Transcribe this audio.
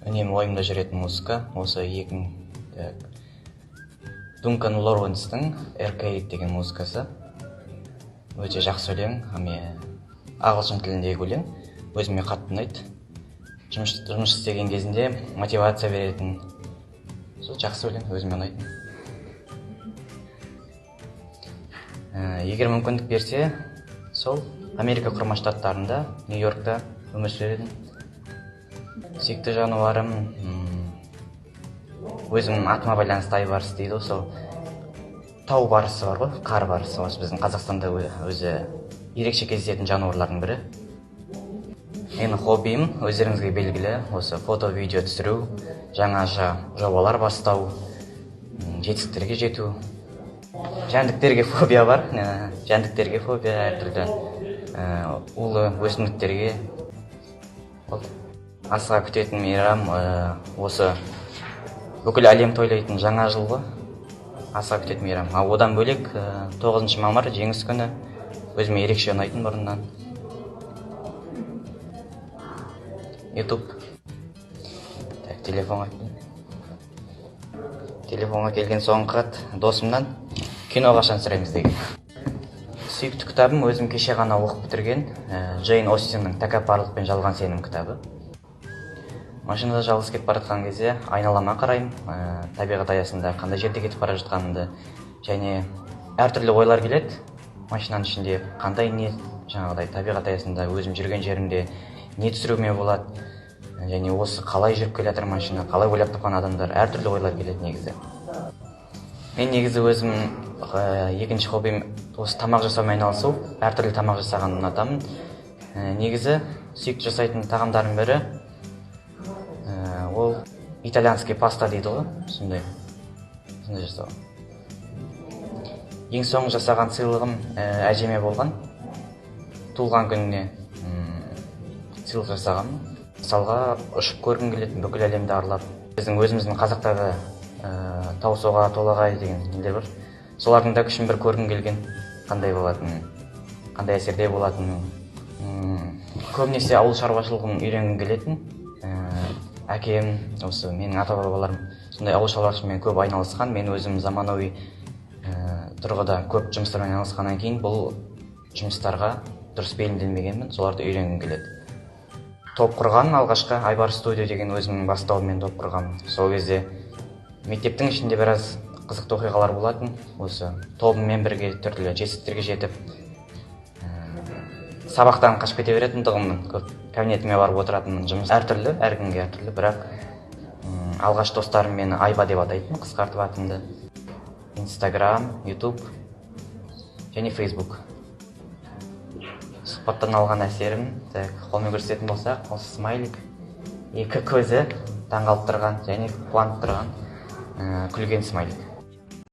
үнемі ойымда жүретін музыка осы Duncan Lawrence'тың Arcade деген музыкасы. Өте жақсы өлең, ағылшын тіліндегі өлең. Өзіме қатты ұнайды. Жұмыс істеген кезінде мотивация беретін жақсы өлең, өзіме ұнайды. Егер мүмкіндік берсе, сол Америка құрама штаттарында, Нью-Йоркта өмір сүретін. Сүйікті жануарым өзім атыма байланысты Айбарыс дейді. Сол тау барысы бар ғой, қар барысы. Осы біздің Қазақстанда өзі ерекше кездесетін жануарлардың бірі. Менің хоббиім өздеріңізге белгілі, осы фото-видео түсіру, жаңа жобалар бастау, жетістіктерге жету. Жәндіктерге фобия бар, жәндіктерге фобия, әртүрлі улы өсімдіктерге. Асыға күтетін мейрам осы бүкіл әлем тойлайтын жаңа жылғы асыға күтетін мейрам. Одан бөлек 9 мамыр жеңіс күні өзіме ерекше ұнайтын бұрыннан. YouTube. Телефонға келген соңғы хат досымнан кино қашан түсіреміз деген. Сүйікті кітабым өзім кеше ғана оқып бітірген Джейн Остиннің «Тәкаппарлық пен жалған сенім» кітабы. Машинада жалғыз кетіп бара жатқан кезде айналама қараймын, табиғат аясында қандай жерде кетіп бара жатқанымды, және әртүрлі ойлар келеді. Машинаның ішінде қандай не, жаңағыдай табиғат аясында өзім жүрген жерімде не түсіруіме болады, және осы қалай жүріп келе жатыр машина, қалай ойлап тапқан адамдар, әртүрлі ойлар келеді негізі. Мен негізі өзім екінші хоббим осы тамақ жасаумен айналысу, әртүрлі тамақ жасағанды ұнатамын. Негізі сүйікті жасайтын тағамдардың бірі ол итальянский паста дейді ғой, сондай жасау. Ең соңғы жасаған сыйлығым әжеме болған. Туылған күніне сыйлық жасаған. Мысалға ұшып көргім келетін, бүкіл әлемді аралап. Біздің өзіміздің қазақтағы таусоға, толағай деген нелер бар. Солардың да күшін бір көргім келген, қандай болатынын, қандай әсерде болатынын. Көбінесе ауыл шаруашылығын үйренгім келетін. Әкем, осы менің ата-бабаларым сондай ауыл шаруашылығымен көп айналысқан. Мен өзім заманауи тұрғыда көп жұмыстармен айналысқаннан кейін бұл жұмыстарға дұрыс бейімделмегенмін, соларды үйренгім келеді. Топ құрған алғашқы Айбарыс студио деген өзімнің бастауымен топ құрған. Сол кезде мектептің ішінде біраз қызықты оқиғалар болатын. Осы тобыммен бірге түрлі жетістіктерге жетіп, сабақтан қашып кете беретін тұғымның, көп кабинетіме барып отыратынмын. Жұмыс әртүрлі, әркімге әртүрлі, бірақ алғаш достарым мені Айба деп атайтын, қысқартып атымды. Instagram, YouTube және Facebook. Сұқбаттан алған әсерім, қолмен көрсететін болсақ, осы смайлик, екі көзі таңғалып тұрған және қуанып тұрған күлген смайлик.